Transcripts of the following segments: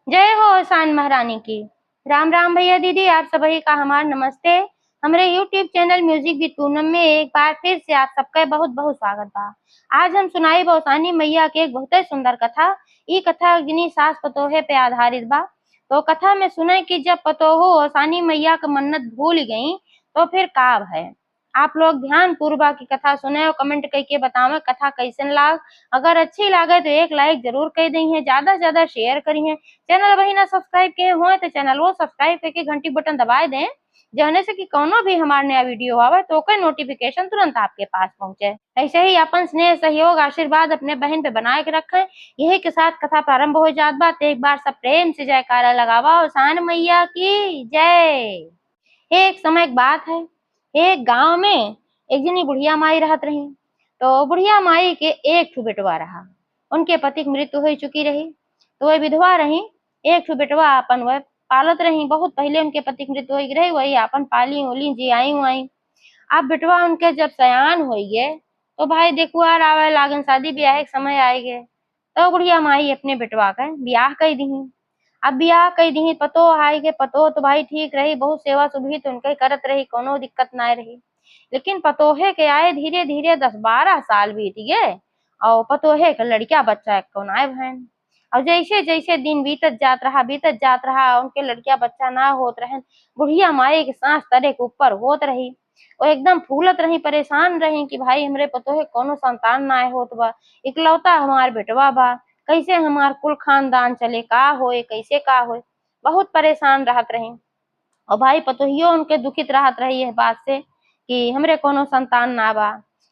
जय हो शान महारानी की। राम राम भैया दीदी, आप सभी का हमार नमस्ते। हमारे YouTube channel music with Poonam में एक बार फिर से आप सबका बहुत बहुत स्वागत बा। आज हम सुनाई भौसानी मैया के एक बहुत ही सुंदर कथा। ई कथा जिनी सास पतोहे पे आधारित बा। तो कथा में सुने कि जब पतोहो औसानी मैया का मन्नत भूल गई तो फिर का है। आप लोग ध्यान पूर्वक की कथा सुने और कमेंट करके बतावे कथा कैसन लाग। अगर अच्छी लागे तो एक लाइक जरूर कर दी है, ज्यादा से ज्यादा शेयर करिए। चैनल वही ना सब्सक्राइब किए हुए तो चैनल वो सब्सक्राइब करके घंटी बटन दबाए दें, जौने से कि कोनो भी हमारा नया वीडियो आवे तो ओकर नोटिफिकेशन तुरंत आपके पास पहुंचे। ऐसे ही अपन स्नेह सहयोग आशीर्वाद अपने बहन पे बनाए के रखें। यही के साथ कथा प्रारंभ हो जात बा। एक बार सब प्रेम से जयकारा लगावा और शान मैया की जय। एक समय की बात है, एक गांव में एक जनी बुढ़िया माई रहत रही। तो बुढ़िया माई के एक ठो बेटवा रहा। उनके पति की मृत्यु हो चुकी रही, तो वह विधवा रही। एक ठो बेटवा अपन वह पालत रही। बहुत पहले उनके पति की मृत्यु हो रही, वही अपन पाली उली जियाई उआई। अब बेटवा उनके जब सयान हो गए तो भाई देखुआर आवे लागन, शादी ब्याह के समय आए गए। तो बुढ़िया माई अपने बेटवा का ब्याह कर दी। अब बियाह कई दी पतो हाई के पतो तो भाई ठीक रही, बहुत सेवा सुभी तो उनके करत रही, कोनो दिक्कत ना रही। लेकिन पतोहे के आए धीरे धीरे 10-12 साल बीत गए और पतोहे का लड़का बच्चा एक कौन आए बहन। और जैसे जैसे दिन बीतत जात रहा उनके लड़किया बच्चा ना होत रहे। बुढ़िया माई के सांस तरे के ऊपर होत रही। वो एकदम फूलत रही, परेशान रही कि भाई हमरे पतोहे कोनो संतान ना होत बा, इकलौता हमार बेटवा बा, कैसे हमार कुल खानदान चले, का होए कैसे का होए। बहुत परेशान रहत रही। और भाई पतोहियो उनके दुखित रहत रही है बात से कि हमरे कोनो संतान ना बा।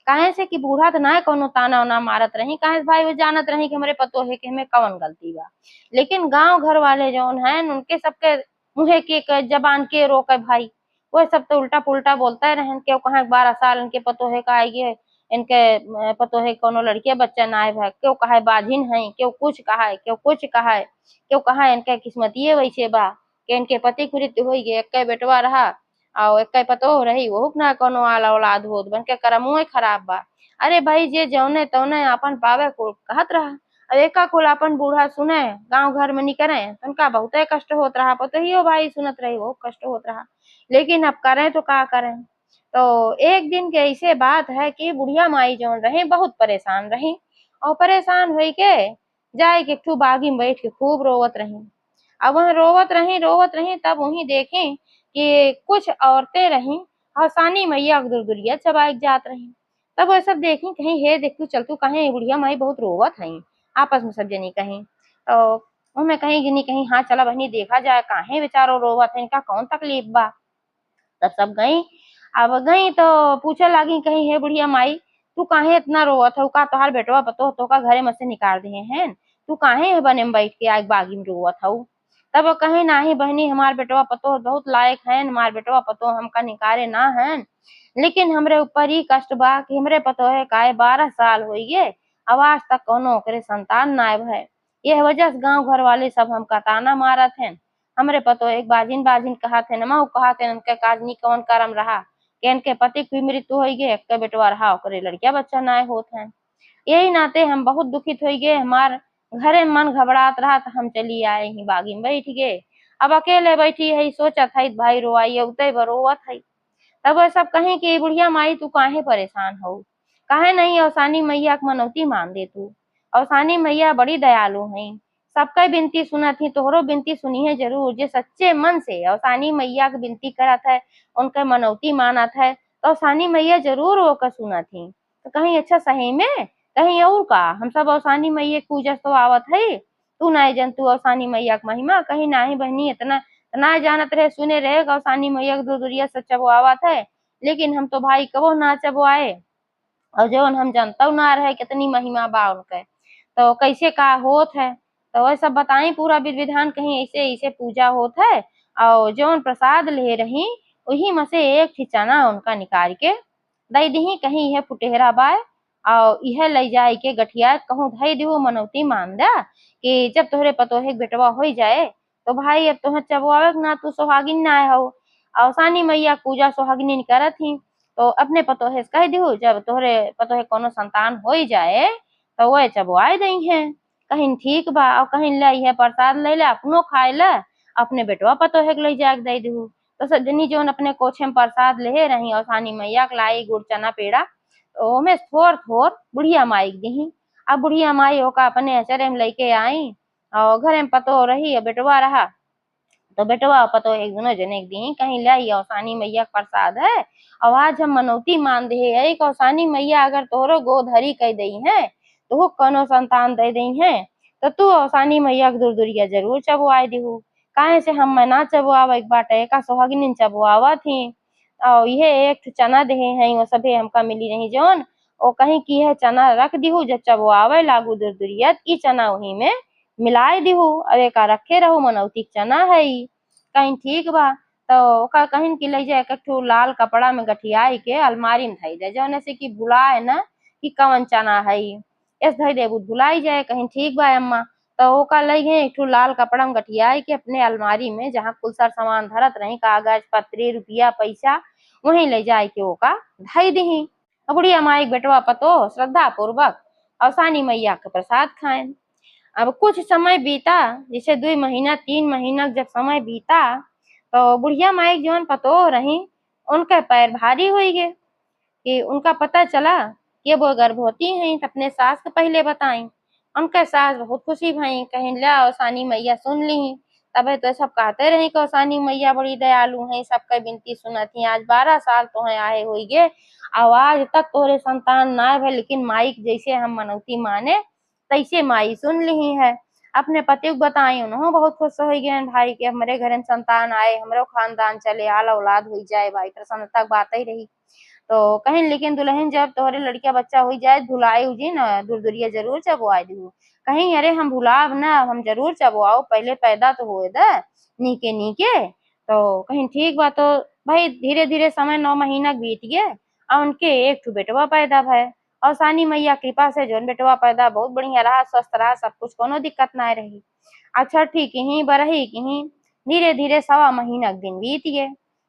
काहे से कि बूढ़ा तो ना कोनो ताना उना मारत रही, काहे से भाई वो जानत रही कि हमरे पतोहे के हमें कवन गलती बा। लेकिन गांव घर वाले जौन हैं उनके सबके मुँहे के जबान के रोके भाई। वो सब तो उल्टा पुल्टा बोलते रहन। क्यों कहा 12 साल इनके पतोहे का आइए, इनके पतोहे कोनो लड़के बच्चा ना है, क्यों कहा बाझिन है, क्यों कुछ कहा है, क्यों कुछ कहा है, क्यों कहा इनके किस्मतिये वैसे बा कि इनके पति की मृत्यु हो गई, एक बेटवा रहा और एक पतो रही, वो ना कोनो आला औलाद होत, बन के करमुए खराब बा। अरे भाई जे जौने तौने अपन पावे को कहत रहा। अब एका कुल अपन बूढ़ा सुने गांव घर में नहीं करे तो उनका बहुत कष्ट होत रहा। पतोहियो भाई सुनत रही, वो कष्ट होत रहा। लेकिन अब करें तो का करें। तो एक दिन के ऐसे बात है कि बुढ़िया माई जौन रही बहुत परेशान रही और परेशान हुई के जाए के एक ठू बागी में बैठ के खूब रोवत रही। अब वह रोवत रही तब वहीं देखें कि कुछ औरतें रहीं और सानी मैया के दुरदुरिया चबाई जात रही। तब वह सब देखी, कहीं हे देख तू चल, तू कहीं बुढ़िया माई बहुत रोवत है। आपस में सब जनी कहीं तो उनमें कहीं गिनी कहीं हाँ चला बहनी देखा जाए काहे बेचारो रोवत है, इनका कौन तकलीफ बा। तब सब गई। अब गई तो पूछे लगी कहीं हे बुढ़िया माई तू काहे इतना रोवत है, का तोहार बेटवा पतो तो का घरे में से निकाल दिए हैं, तू काहे बने में बैठ के आग बागी में रोवत हऊ। तब वो कहे नाही बहनी हमार बेटवा पतो बहुत लायक है, हमार बेटवा पतो हमका निकारे ना है। लेकिन हमरे ऊपर ही कष्ट बा कि हमरे पतो है काहे 12 साल हो गए अब आज तक कोनो करे संतान ना है। यह वजह से गांव घर वाले सब हमका ताना मारत हैं। हमरे पतो एक बाजिन बाजिन कहत है नमा कहत है उनके काजनी कौन करम रहा कि इनके पति की मृत्यु हो गई, एक बेटवा रहा ओकरे लड़किया बच्चा ना होत है। यही नाते हम बहुत दुखित हो गए, हमार घरे मन घबरात रहा तो हम चली आए ही बागी में बैठ गए। अब अकेले बैठी है सोचत है भाई रोआई उते रोवत है। तब वह सब कहे कि बुढ़िया माई तू काहे परेशान हो, काहे नहीं औसानी मैया के मनौती मान दे तू। औसानी मैया बड़ी दयालु है, सबका बिनती सुनत ही, तोहरो बिनती सुनी है जरूर। जे सच्चे मन से औसानी मैया की बिनती करत है, उनके मनौती मानत है तो औसानी मैया जरूर ओकर सुनत ही। तो कहीं अच्छा सही में कहीं और का हम सब औसानी मैया की पूजा तो आवत है। तू नहीं जन तू औसानी मैया की महिमा कहीं नाही बहनी, इतना ना जानत रहे सुने रहे गौसानी मैया के दूरिया से चबुआवत है। लेकिन हम तो भाई कबो ना चबुआए और जौन हम जनता ना रहे कितनी महिमा बा उनके तो कैसे का होत है। तो वह सब बताई पूरा विधि विधान, कहीं ऐसे ऐसे पूजा होत है और जौन प्रसाद ले रही वही में से एक ठिचाना उनका निकाल के दई दी, कहीं यह फुटेहरा बाय और यह ले जाए के गठिया कहूँ धई दिहो मनौती मान दा कि जब तोहरे पतोहे बेटवा हो जाए तो भाई अब तुह चबुआवे ना तू सोहागिन ना हो। औसानी मैया पूजा सोहागिनी करत ही तो अपने पतोहे से कह दिहो जब तोहरे पतोहे कोनो संतान हो जाए तो वह चबुआए दई है। कहीं ठीक बा और कहीं ले है प्रसाद ले ले अपनो खाए ले अपने बेटवा पतो है ले जाके दे दू। तो सजनी जोन अपने कोछे में प्रसाद ले रही और सानी मैया के लाई गुड़ चना पेड़ा ओमे थोर थोर बुढ़िया माई के दी। अब बुढ़िया माई ओका अपने अचरे में लेके आई और घरे में पतो रही और बेटवा रहा। तो बेटवा पतो एक दोनों जने एक दी कहीं लाई और सानी मैया का प्रसाद है और आज हम मनौती मान दे है और सानी मैया अगर तोहरो गोद हरी कह दई है तो वो कनो संतान दे दई है तो तू और सानी मैया के दूर जरूर चबुआई दिहू। काहे से हम ना चबुआवा एक बाटे का सोहागिन चबुआवा थी और ये एक चना दे है वो सभे हमका मिली रही जौन ओ कहीं की है चना रख दिहू जब चबुआवे लागू दूर ई चना वही में मिलाए दिहू अरे का रखे रहू मनौती चना है कहीं ठीक बा। तो ओका कहीं की ले जाए एक ठो लाल कपड़ा में गठियाई के अलमारी में धई दे जौने से कि भुलाए न कि कवन चना है ऐस धई देबू भुलाई जाए कहीं ठीक बा अम्मा। तो ओका लई गए एक ठो लाल कपड़ा में गठियाई के अपने अलमारी में जहाँ कुल सर सामान धरत रही कागज पत्री रुपया पैसा वहीं ले जाए के ओका धई दही। बुढ़िया माई बेटवा पतो श्रद्धा पूर्वक और सानी मैया के प्रसाद खाए। अब कुछ समय बीता जैसे 2 महीना 3 महीना जब समय बीता तो बुढ़िया माई जौन पतो रही उनके पैर भारी हो गए कि उनका पता चला कि वो गर्भवती हैं तो अपने सास को पहले बताई। उनके सास बहुत खुशी भई कहीं ला सानी मैया सुन ली तबे तो सब कहते रहे कि सानी मैया बड़ी दयालु है सबका विनती सुनती आज 12 साल तो है आए हुई गे आज तक तोरे संतान ना भे लेकिन माई जैसे हम मनौती माने तैसे माई सुन ली है। अपने पति को बताई उन्होंने बहुत खुश हो गए भाई के हमारे घर में संतान आए हमरो खानदान चले आल औलाद हुई जाए भाई प्रसन्नता की बात ही रही। तो कहीं लेकिन दुल्हन जब तोहरे लड़किया बच्चा हो जाए भुलाई उजी न दूर जरूर चबुआई दू कहीं अरे हम भुलाब ना हम जरूर चबुआओ पहले पैदा तो हुए द नीके नीके। तो कहीं ठीक बा तो भाई धीरे धीरे समय 9 महीना बीत गए और उनके एक ठो बेटवा पैदा भय और सानी मैया कृपा से जोन बेटवा पैदा बहुत बढ़िया रहा स्वस्थ रहा सब कुछ कोनो दिक्कत ना रही। अच्छा ठीक ही बरही कहीं धीरे धीरे 1.25 महीना के दिन बीत गए।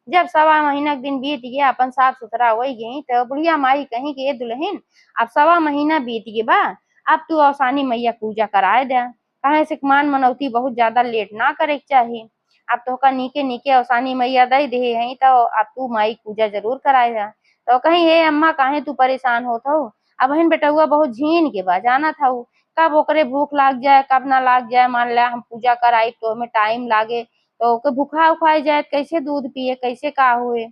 जब 1.25 महीना के दिन बीत गया अपन साफ सुथरा हो गई तो बुढ़िया माई कहीं कि दुल्हन अब 1.25 महीना बीत गए बा अब तू और सानी मैया पूजा कराए दे कहे से मान मनौती बहुत ज्यादा लेट ना करे के चाहिए। अब तो का नीके नीके और सानी मैया दे दे है तो अब तू माई पूजा जरूर कराए दे। तो कहीं हे अम्मा काहे तू परेशान होत हो अब बहन बेटुआ बहुत झीन के बा जाना था कब ओकरे भूख लाग जाए कब ना लाग जाए मान ला हम पूजा कराई तो हमें टाइम लागे तो ओके भूखा उखाई जाए कैसे दूध पिए कैसे का हुए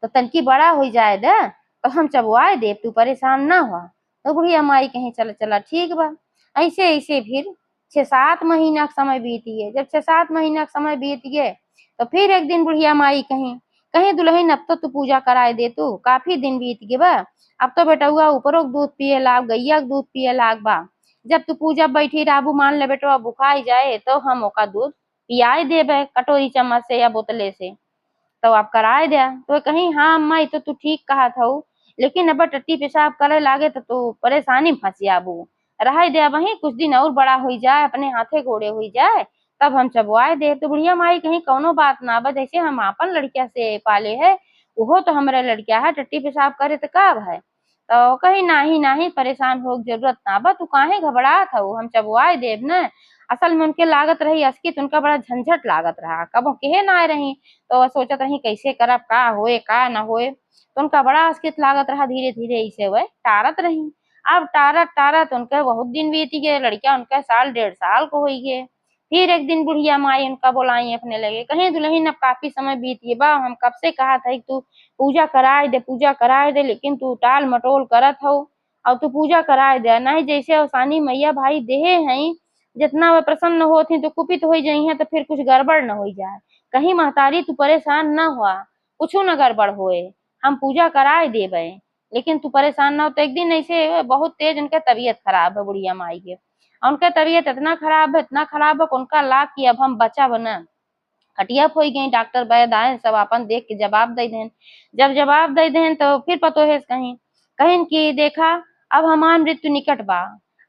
तो तनकी बड़ा हो जाए दे तो हम चबुआए दे तू परेशान ना हुआ। तो बुढ़िया माई कहीं चला चला ठीक बा। ऐसे ऐसे फिर 6-7 महीना का समय बीत गए जब 6-7 महीना का समय बीत गए तो फिर एक दिन बुढ़िया माई कहीं कहीं दुल्हन अब तो तू पूजा कराए दे तू काफी दिन बीत गए बा अब तो बेटुआ ऊपरों दूध पिए लाग गैया दूध पिए लाग बा जब तू पूजा बैठी राबू मान ले बेटवा भुखाई जाए तो हम ओका दूध पियाए देबे कटोरी चम्मच से या बोतले से तो आप कराए दे। तो कहीं हाँ अम्मा तो तू ठीक कहा था लेकिन अब टट्टी पेशाब करे लागे तो तू परेशानी में फंसी आबू रह दे वही कुछ दिन और बड़ा हो जाए अपने हाथे घोड़े हो जाए तब हम चबुआए दे। तो बुढ़िया माई कहीं कौनो बात ना बा जैसे हम आपन लड़किया से पाले है वो तो हमारे लड़किया है टट्टी पेशाब करे तो कब है। तो कहीं नाही परेशान हो जरूरत ना बा तू काहे घबरात हऊ हम चबुआए देब न। असल में उनके लागत रही अस्कित उनका बड़ा झंझट लागत रहा कबो कहे ना रही तो सोचत रही कैसे करब का होए का ना होए तो उनका बड़ा अस्कित लागत रहा धीरे धीरे इसे वह टारत रही। अब टारत टारत उनके बहुत दिन बीत गए लड़किया उनका 1.5 साल को हो गए। फिर एक दिन बुढ़िया माई उनका बुलाई अपने लगे कहीं दुल्हन अब काफी समय बीत गए बा हम कब से कहा था तू पूजा कराए दे लेकिन तू टाल मटोल करत हो और तू पूजा कराए दे नहीं जैसे अवसानी मैया भाई देहे हैं जितना वह प्रसन्न होती तो कुपित हो जाई है तो फिर कुछ गड़बड़ न हो जाए कहीं महतारी तू परेशान न हुआ कुछ न गड़बड़ होए हम पूजा कराए देबे लेकिन तू परेशान ना हो। तो एक दिन ऐसे बहुत तेज उनका तबीयत खराब है बुढ़िया माई के और उनका तबीयत इतना खराब है कि उनका लाग कि अब हम बचा बना हटिया हो गई डॉक्टर वैद आए सब अपन देख के जवाब दे दें जब जवाब दे दें तो फिर पतो है कहीं कहीं कि देखा अब हमार मृत्यु निकट बा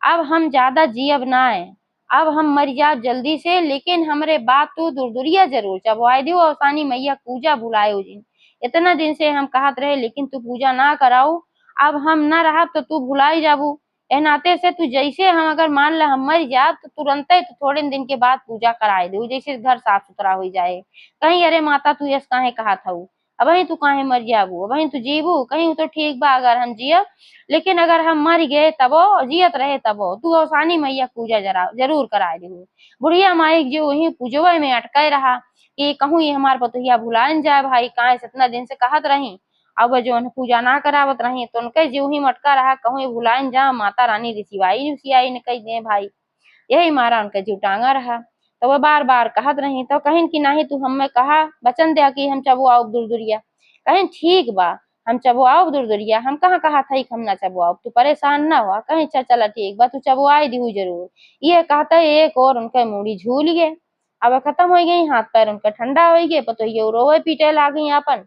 अब हम ज्यादा जियब ना है अब हम मर जाब जल्दी से लेकिन हमरे बात तू दूरदुरिया जरूर चबुआई दियो और सानी मैया पूजा भुलाए दिन इतना दिन से हम कहत रहे लेकिन तू पूजा ना कराऊ अब हम ना रहा तो तू भुलाई जाबू ए नाते से तू जैसे हम अगर मान ल हम मर जाब तो तुरंत ही तो थोड़े दिन के बाद पूजा कराए दे, जैसे घर साफ सुथरा हो जाए। कहीं अरे माता तू यस काहे कहा था, अब तू काहे मर जाबू, अब तू जीबू कहीं तो ठीक बा अगर हम जियब, लेकिन अगर हम मर गए तबो जियत रहे तबो तू औसानी मैया पूजा जरा जरूर कराए दे। बुढ़िया माई जो वही पूजवा में अटके रहा कि कहूँ ये हमार पतोहिया भुला न जाए भाई, काहे से इतना दिन से कहत रही, अब जो पूजा ना करावत रही तो उनके जीव ही मटका रहा, कहूँ ये भुला न जा माता रानी रिसिवाई रिसियाई न कही दे भाई, यही मारा उनका जीव टांगा रहा। तो वह बार बार कहत रही तो कहीं कि नहीं तू हमें कहा वचन दे कि हम चबो आओ दूर दूरिया, कहीं ठीक बा हम चबो आओ दूर दूरिया, हम कहाँ कहा था कि हम ना चबो आओ, तू परेशान ना हुआ, कहीं अच्छा चला ठीक बा तू चबो आई दी जरूर। ये कहता एक और उनके मूड़ी झूल गए, अब खत्म हो गई, हाथ पैर उनका ठंडा हो गए, पतो ये रोवे पीटे ला गई अपन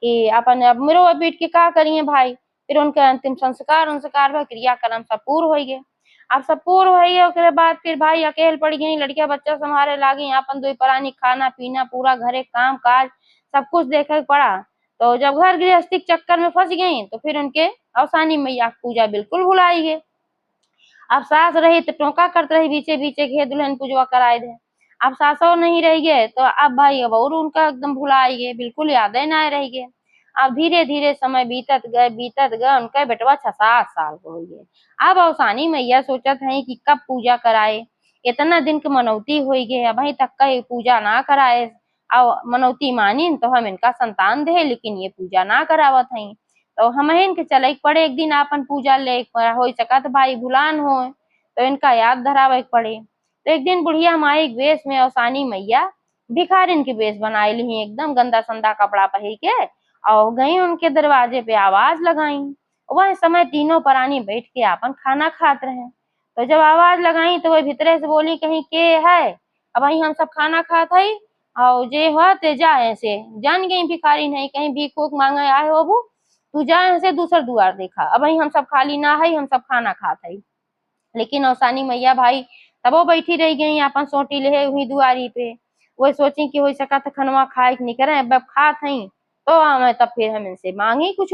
कि अपन अब रोवे पीट के का करिए भाई। फिर उनके अंतिम संस्कार संस्कार व क्रियाक्रम सब पूर्ण हो गए। अब सब पूर्ण हो गए उसके बाद फिर भाई अकेले पड़ गई, लड़कियां बच्चा संभाले लागी, अपन दो परानी खाना पीना पूरा घरे काम काज सब कुछ देखे पड़ा। तो जब घर गृहस्थी के चक्कर में फंस गई तो फिर उनके अवसानी मैया पूजा बिल्कुल भुलाई गई। अब सास रही तो टोका करते रही बीचे बीचे घे दुल्हन पूजवा कराए दे, अब सासो नहीं रह गए तो अब भाई अब और उनका एकदम भुलाई गए, बिल्कुल याद ना रह गए। अब धीरे धीरे समय बीतत गए उनका बेटवा 6-7 साल को हो गए। अब अवसानी मैया सोचत है कि कब पूजा कराए, इतना दिन के मनौती हो गए अभी तक का पूजा ना कराए, और मनौती मानी तो हम इनका संतान दे लेकिन ये पूजा ना करावत है। तो हम इनके चले पड़े एक दिन आपन पूजा ले हो सकत भाई भुलान हो तो इनका याद धरावे पड़े। तो एक दिन बुढ़िया माई के वेश में अवसानी मैया भिखारिन के वेश बनाए ली, एकदम गंदा संदा कपड़ा पहन के और गई उनके दरवाजे पे आवाज लगाई। वह समय तीनों प्राणी बैठ के आपन खाना खात रहे, तो जब आवाज लगाई तो वह भीतरे से बोली कहीं के है, अब वही हम सब खाना खात है और जे हो ते जा ऐसे जान गई भिखारी नहीं कहीं भीख उख मांगे आए हो बू, तू जा ऐसे दूसर दुआर देखा, अब वही हम सब खाली ना है हम सब खाना खात है। लेकिन अवसानी मैया भाई तबो बैठी रह गई अपन सोटी ले हुई दुआरी पे, वही सोची कि हो सका तो खनवा खाए नहीं करे अब खात हई तो हमें तब फिर हम इनसे मांगी कुछ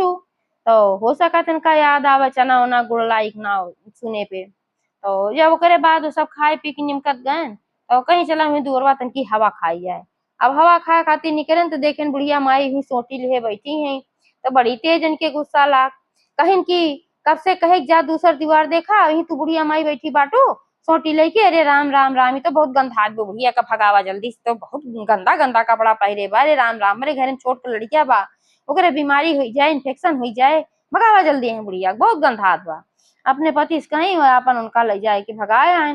तो हो सका इनका याद आवे चना उना गुड़ लाई ना सुने पे। तो जब ओकरे बाद वो सब खाए पी के निमकत गए तो कहीं चला हुई दूरवा तनकी हवा खाई जाए। अब हवा खाए खातिर निकले तो देखें बुढ़िया माई ही सोटी ले बैठी है, तो बड़ी तेज इनके गुस्सा लाग, कहीं की कब से कहे जा दूसर दीवार देखा वही तू बुढ़िया माई बैठी बाटू सोटी लेके, अरे राम राम राम, ये तो बहुत गंधात बा बुढ़िया का भगावा जल्दी से, तो बहुत गंदा गंदा कपड़ा पहरे बा, अरे राम राम मेरे घर में छोट के लड़किया बा ओकरे बीमारी हो जाए इन्फेक्शन हो जाए, भगावा जल्दी है बुढ़िया बहुत गंधात बा। अपने पति से कहीं अपन उनका ले जाए कि भगाए आए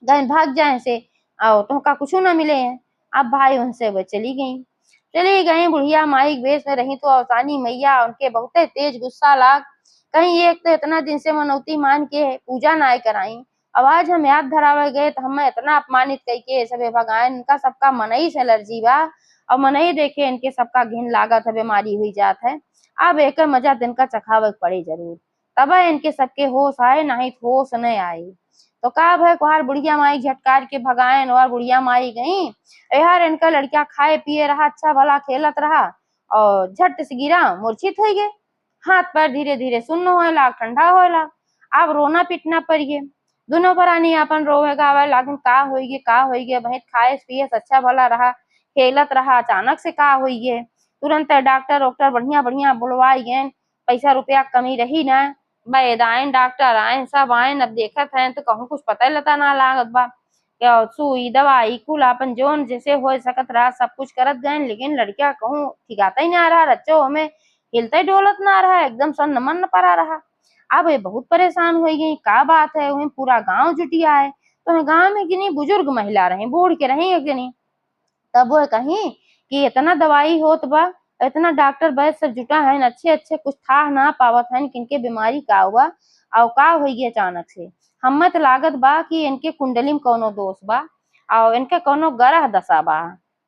गए भाग जाए से आओ तो का कुछ ना मिले हैं। अब भाई उनसे वो चली गई बुढ़िया माई वेश में रही तो अवसानी मैया उनके बहुत तेज गुस्सा लाग, कहीं एक तो इतना दिन से मनौती मान के पूजा ना कराई, अब आज हम याद धरावे गए तो हमें इतना अपमानित कई के सबे भगाए, इनका सबका मनई से एलर्जी बा और मनई देखे इनके सबका घिन लागत है बीमारी हुई जात है। अब एक मजा दिन का चखावे पड़े जरूर तब इनके सबके होश आए नहीं होश नहीं आए। तो का भाई कुहार बुढ़िया माई झटकार के भगाए और बुढ़िया माई गई, यार इनका लड़किया खाए पिए रहा अच्छा भला खेलत रहा और झट से गिरा मूर्छित हो गए, हाथ पैर धीरे धीरे सुन्न होए लाग ठंडा होए लाग। अब रोना पीटना पड़िए दोनों प्राणी अपन रोवे गावे लागन का होइगे भाई खाए पिए अच्छा भला रहा खेलत रहा अचानक से का होइगे, तुरंत डॉक्टर डॉक्टर बढ़िया बढ़िया बुलवाई गए, पैसा रुपया कमी रही ना, वैद आयन डॉक्टर आयन सब आयन, अब देखत है तो कहूँ कुछ पता लता ना लागत बा, क्या सुई दवाई कुल अपन जोन जैसे हो सकत रहा सब कुछ करत गए, लेकिन लड़किया कहूँ ठिकाता ही ना रहा, रच्चो हमें हिलते डोलत ना रहा, एकदम सन मन न पड़ा रहा। अब ये बहुत परेशान हो गई का बात है, वही पूरा गांव जुटिया है, तो गांव में कितनी बुजुर्ग महिला रही बूढ़ के रही एक जनी, तब वो कहीं कि इतना दवाई होत बा इतना डॉक्टर वैद्य सब जुटा है अच्छे अच्छे कुछ था ना पावत है किनके बीमारी का हुआ और का हुई अचानक से, हमें तो लागत बा कि इनके कुंडली में कोनो दोष बा और इनके कोनो ग्रह दशा बा,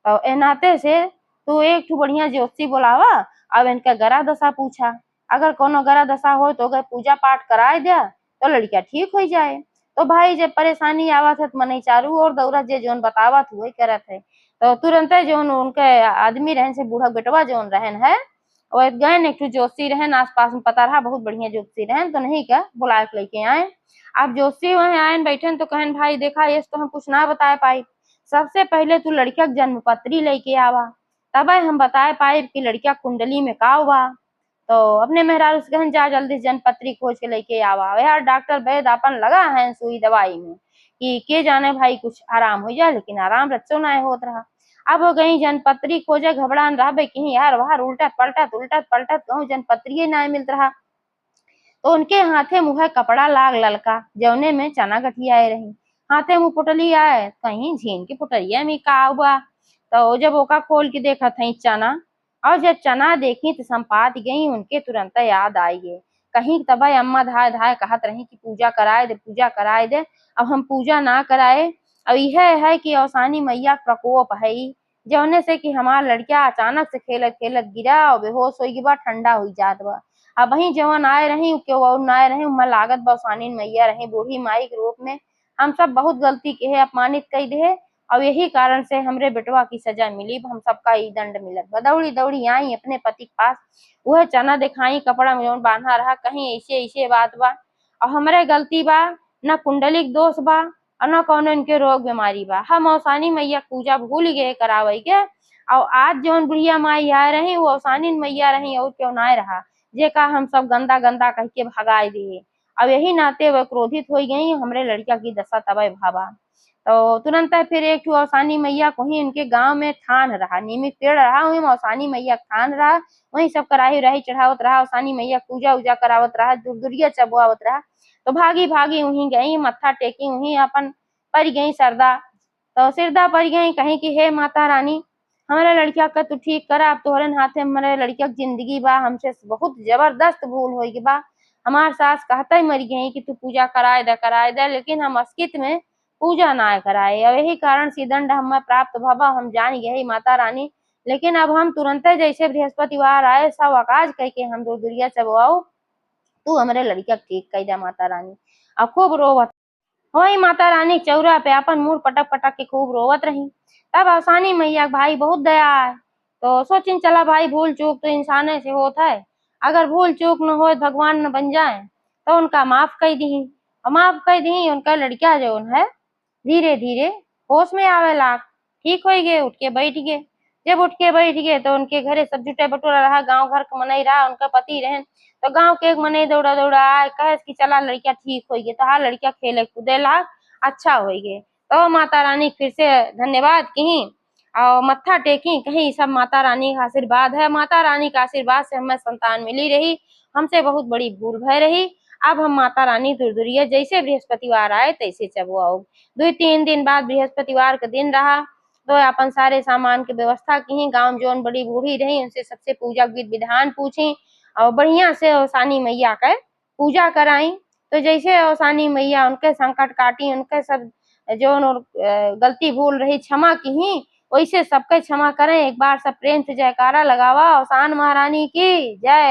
तो ए नाते से तू एक ठू बढ़िया ज्योतिषी बोलावा अब इनका ग्रह दशा पूछा, अगर कोनो ग्रह दशा हो तो अगर पूजा पाठ कराए दिया तो लड़किया ठीक हो जाए। तो भाई जब परेशानी आवत है तो मन चारू और दौड़त जे जोन बतावत वही करत है, तो तुरंत जो उनके आदमी रहन से बूढ़ा बेटवा जोन रहन है और गए एक ठो जोशी रहन आस पास में पता रहा बहुत बढ़िया जोशी रहन तो नहीं का बुला के लेके आए। अब जोशी वहां आए बैठे तो कहन भाई देखा ये तो हम कुछ ना बता पाई, सबसे पहले तू लड़किया के जन्म पत्री लेके आवा तब हम बता पाए कि लड़किया कुंडली में का हुआ। तो अपने मेहरारू से कहन जा जल्दी जन्म पत्री खोज के लेके आवा। यार डॉक्टर वैद अपन लगा है सुई दवाई में कि के जाने भाई कुछ आराम हो जाए, लेकिन आराम रचो ना होत रहा। अब हो गई जनपत्री खोजे घबरान रहा कहीं यार बाहर उल्टत पलटत कहूँ जनपत्री ना मिल रहा। तो उनके हाथे मुँह कपड़ा लाग ललका जौने में चना गठियाए रही, हाथे मुँह पुटली आए कहीं झीन की पुटरिया में का हुआ। तो जब ओका खोल के देखा थी चना, और जब चना देखी तो संपात गई उनके तुरंत याद आई है। कहीं तब अम्मा धाय धाय कहत रही कि पूजा कराए दे पूजा कराए दे, अब हम पूजा ना कराए। अब यह है कि औसानी मैया प्रकोप है जौने से कि हमार लड़किया अचानक से खेलत खेलत गिरा और बेहोश हो गई ठंडा हुई जात बा। अब वही जवन आए रही क्यों और ना आए रही उम्र लागत बसानी मैया रही बूढ़ी माई के रूप में हम सब बहुत गलती के है अपमानित कई दे। और यही कारण से हमरे बेटवा की सजा मिली, हम सबका ई दंड मिलत। दौड़ी दौड़ी आई अपने पति के पास, वह चना दिखाई कपड़ा में बांधा रहा कहीं ऐसे ऐसे बात बा और हमरे गलती बा, न कुंडलिक दोष बा और न कौन इनके रोग बीमारी बा। हम औसानी मैया पूजा भूल गए करावे के और आज जौन बुढ़िया माई आए रही वो औसानी मैया रही और क्यों ना रहा जेका हम सब गंदा गंदा कह के भगाए दिए। अब यही नाते वह क्रोधित हो गई हमरे लड़किया की दशा तबाह भावा। तो तुरंत फिर एक औसानी मैया को ही उनके गांव में थान रहा, नीमित पेड़ रहा वही औसानी मैया थान रहा, वही सब कराही उराही चढ़ावत रहा, औसानी मैया पूजा उजा करावत रहा, दुर्दुरिया चबुआवत रहा। तो भागी भागी वहीं गई मत्था टेकी वहीं अपन पर गई सरदा। तो सिरदा पर गई कहीं कि हे माता रानी हमारे लड़किया का तू ठीक करा, अब तोहरन हाथे हमारे लड़किया की जिंदगी बा, हमसे बहुत जबरदस्त भूल हो गई बा। हमार सास कहता ही मर गई कि तू पूजा कराए दे लेकिन हम अस्कित में पूजा ना कराए और यही कारण से दंड हमें प्राप्त भवा हम जान गए माता रानी। लेकिन अब हम तुरंत जैसे बृहस्पतिवार आए सब आकाश कह के हम दुर्दुरिया चबवाओ तू हमारे लड़किया ठीक कह जा माता रानी। अब खूब रोवत वही माता रानी चौरा पे अपन मुंह पटक पटक के खूब रोवत रही। तब औसानी मैया भाई बहुत दया है तो सोचिन चला भाई भूल चूक तो इंसान से होता है, अगर भूल चूक न हो भगवान न बन जाए तो उनका माफ कर दी और माफ कर दी उनका लड़किया जो है धीरे धीरे होश में आवे लाग ठीक हो गए उठ के बैठ गए। जब उठ के बैठ गए तो उनके घरे सब जुटे बटोरा रहा, गांव घर का मनई रहा, उनका पति रहन तो गांव के एक मनई दौड़ा दौड़ा आए कहे कि चला लड़किया ठीक हो गई तो हाँ लड़किया खेले कूदे लाग अच्छा हो गए। तो माता रानी फिर से धन्यवाद कहीं और मत्था टेकी कहीं सब माता रानी का आशीर्वाद है, माता रानी का आशीर्वाद से हमें संतान मिली रही, हमसे बहुत बड़ी भूल भय रही। अब हम माता रानी दुर्दुरिया जैसे बृहस्पतिवार आए तैसे चबुआओ। 2-3 दिन बाद बृहस्पतिवार का दिन रहा तो अपन सारे सामान की व्यवस्था की, गांव जोन बड़ी बूढ़ी रही उनसे सबसे पूजा विधि विधान पूछी और बढ़िया से औसानी मैया का पूजा कराई। तो जैसे औसानी मैया उनके संकट काटी उनके सब जो गलती भूल रही क्षमा की वैसे सबके क्षमा करें। एक बार सब प्रेम से जयकारा लगावा औसान महारानी की जय।